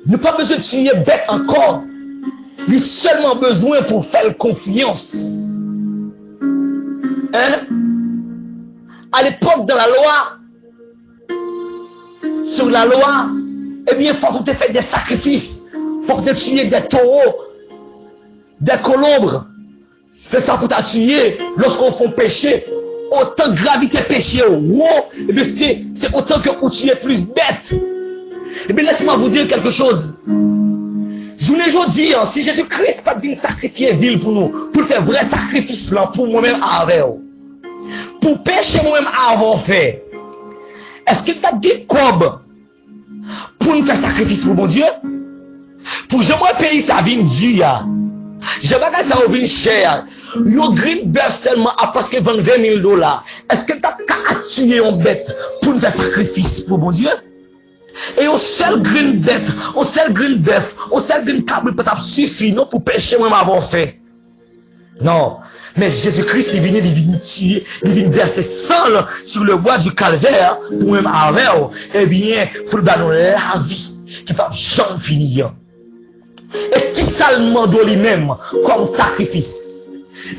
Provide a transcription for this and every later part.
Nous pas besoin de tuer bête encore. Il a seulement besoin pour faire confiance. Hein? À l'époque de la loi, sur la loi, eh bien, il faut que tu fasses des sacrifices. Il faut que tu tues des taureaux, des colombres. C'est ça pour tuer lorsqu'on fait péché. Autant gravité péché, eh bien, c'est autant que vous tuez plus bête. Eh bien, laissez-moi vous dire quelque chose. Je vous l'ai dit, si Jésus-Christ pas venu sacrifier ville pour nous, pour faire vrai sacrifice là, pour moi-même avec vous, pour pécher moi-même avant fait, est-ce que tu as dit quoi pour nous faire sacrifice pour mon Dieu? Pour j'aimerais payer sa vie Dieu. J'aimerais que ça revienne cher. Yo green bœuf seulement à parce que 20 000 $. Est-ce que tu as tué une bête pour nous faire sacrifice pour mon Dieu? Et au seul green bête, au seul green bœuf, au seul green cabri peut-être suffit non pour pécher moi avoir fait. Non. Mais Jésus-Christ est venu tuer, il vient verser sang sur le bois du calvaire pour même avec, eh bien, pour donner la vie qui va jamais finir. Et qui ça le demande lui-même comme sacrifice?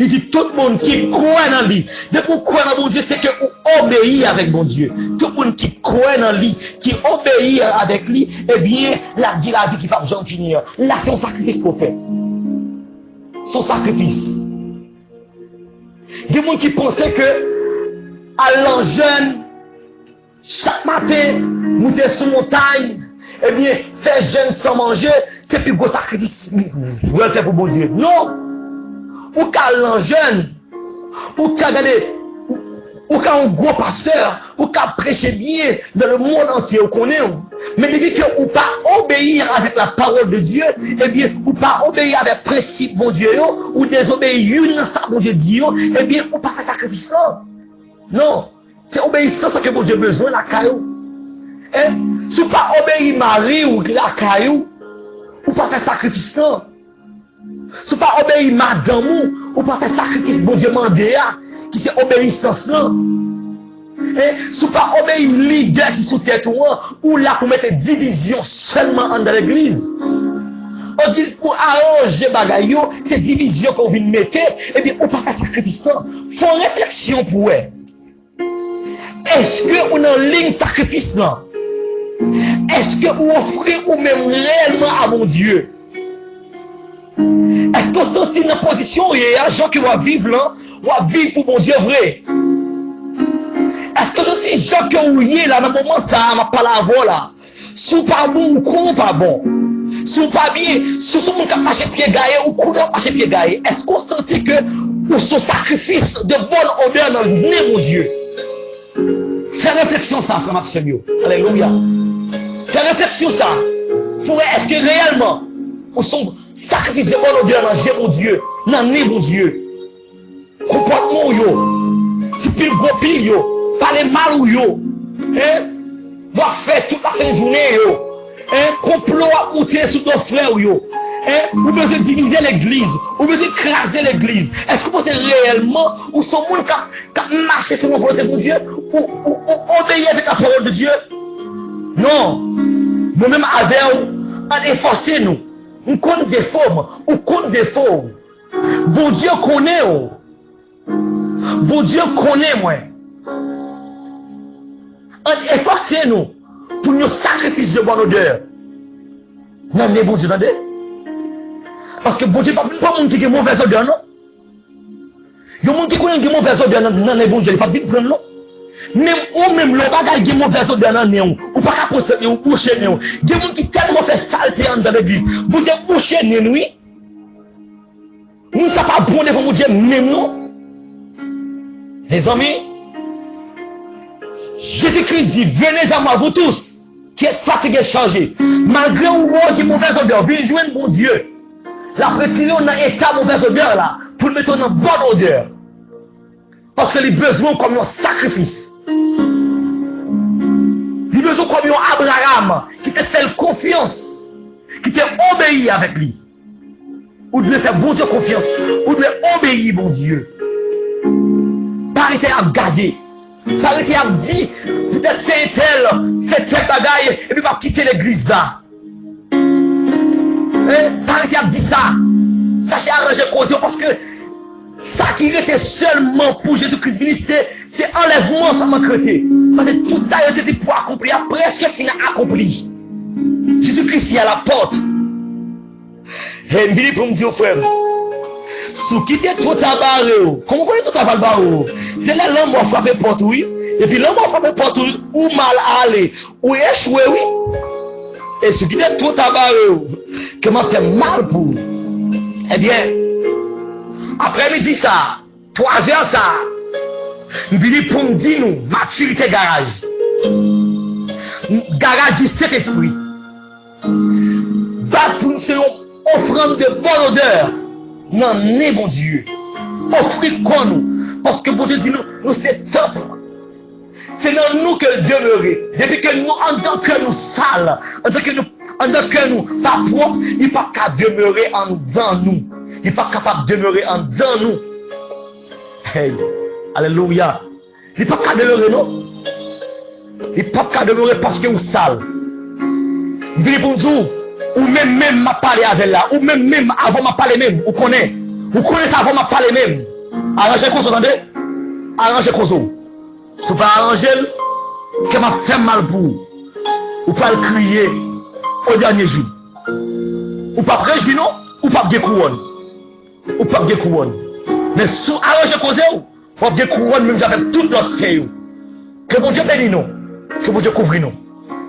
Il dit tout le monde qui croit dans lui. De pour croire dans mon Dieu, c'est que vous obéissez avec mon Dieu. Tout le monde qui croit dans lui, qui obéit avec lui, eh bien, la vie qui va jamais finir. Là, c'est un sacrifice qu'on fait. Son sacrifice. Il y a des gens qui pensaient que, allant jeune, chaque matin, monter sur montagne, eh bien, faire jeûne sans manger, c'est plus gros sacrifice. Vous le faire pour mon Dieu. Non! Ou qu'allant jeune, ou qu'à regarder, ou qu'à un gros pasteur, ou qu'à prêcher bien dans le monde entier, vous connaissez. Mais depuis que vous pas obéir avec la parole de Dieu, eh bien, vous pas obéir avec principe, mon Dieu, ou désobéir une ça, mon Dieu dit, eh bien, vous pas faire sacrifice là. Non. C'est obéissance que mon Dieu a besoin, la caillou. Eh? Si vous pas obéir Marie ou la caillou, vous pas faire sacrifice là. Si vous pas obéir madame ou pas faire sacrifice, mon Dieu mandé, qui c'est obéissance là. Si vous pas obéir leader qui sous tête ou là pour mettre division seulement dans l'église. On dit pour arranger bagaille, c'est division qu'on vient mettre, et bien on pas faire sacrifice là. Faut réflexion pour elle. Est-ce que on en ligne sacrifice là? Est-ce que vous offrez ou même réellement à mon Dieu? Est-ce que vous sentez dans la position où il y a des gens qui vont vivre là, vont vivre pour mon Dieu vrai? Est-ce que vous sentez des gens qui ont eu là, dans le moment ça, ma parole là, sous pas bon ou comment pas bon? Sous pas bien, sous son monde qui a marché pied gaillé ou comment marché pied gaillé? Est-ce que vous sentez que pour ce sacrifice de bonne odeur dans le nez, mon Dieu? Fais réflexion ça, frère Maxime. Alléluia. Fais réflexion ça. Est-ce que réellement, pour son sacrifice de bonne odeur dans le mon Dieu, dans le nez, mon Dieu, comportement yo, si pile gros pile yo, parler mal ou yo, va faire toute la sainte journée yo, complot à monter sur nos frères yo, ou besoin de diviser l'église, ou besoin d'écraser l'église. Est-ce que vous pensez réellement, ou son monde qui a marché sur mon volonté de Dieu, ou obéir avec la parole de Dieu? Non. Nous-mêmes avec on efforcer nous. On connaît des formes, on connaît des formes. Bon Dieu connaît. Bon Dieu connaît moi. On efforcer nous pour nos sacrifices de bonne odeur. Non, mais bon Dieu, attendez. Parce que bon Dieu, pas monde qui a mauvaise odeur, non? Il y a monde qui connaît une mauvaise odeur dans les bon Dieu, il pas bien prendre non? Même ou même le bagage qui est mauvaise odeur dans néon, ou pas qu'à poser ou boucher néon. Il y a monde qui tellement fait saleté dans l'église. Bon Dieu boucher néon, oui. Nous ça pas bon devant mon Dieu même non. Les amis, Jésus-Christ dit, venez à moi vous tous qui êtes fatigués, chargés. Malgré ou qui mauvaise odeur, venez joindre mon Dieu. La prétire on a état mauvaise odeur là, pour le mettre en bonne odeur. Parce que les besoins comme un sacrifice. Les besoins comme un Abraham qui te fait confiance, qui t'a obéi avec lui. Ou devez faire bon Dieu confiance, ou devez obéir bon Dieu. Pas arrêter à garder, pas arrêter à dire, peut-être c'est tel bagaille, et puis pas quitter l'église là. T'arrêtez à dire ça. Sachez arranger cause parce que ça qui était seulement pour Jésus-Christ venu, c'est enlèvement, ça m'a créé. Parce que tout ça a été pour accomplir, presque fini accompli. Jésus-Christ est à la porte. Et il pour me dire, frère, sous qui t'es trop tabaré, comment vous tout tabaré, c'est là l'homme qui a frappé porte, oui. Et puis l'homme a frappé porte, ou mal aller, ou échoué, oui. Et sous qui t'es trop tabaré, comment fait mal pour vous. Eh bien, après-midi ça, 3 heures ça, nous venons pour me dire nous, maturité garage. Garage du Saint-Esprit. Bat pour nous, c'est une offrande de bonne odeur. Non, n'est bon Dieu. Offrir quoi nous? Parce que bon Dieu dit nous c'est temple. C'est dans nous que demeurer. Depuis que nous, en tant que nous sales, en tant que nous pas propres, il n'est pas qu'à demeurer en dans nous. Il n'est pas capable de demeurer en dans nous. Hey, alléluia. Il n'est pas qu'à demeurer, non? Il n'est pas qu'à demeurer parce que vous sale. Il vient pour nous dire, ou même m'a parlé avec là, ou même avant m'a parlé même, vous connaissez ça avant m'a parlé même. Arrangez quoi, vous entendez? Arrangez quoi, si vous pas arranger, que m'a fait mal pour vous. Ou pas le crier au dernier jour. Ou pas préjouir, non? Ou pas de couronne. Ou pas de couronne. Mais si vous arrangez quoi, vous avez de couronne, même avec tout notre séjour. Que bon Dieu bénisse nous. Que bon Dieu couvre nous.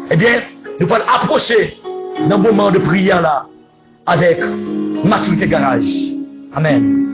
Eh bien, nous allons approcher dans le moment de prière là avec maturité garage. Amen.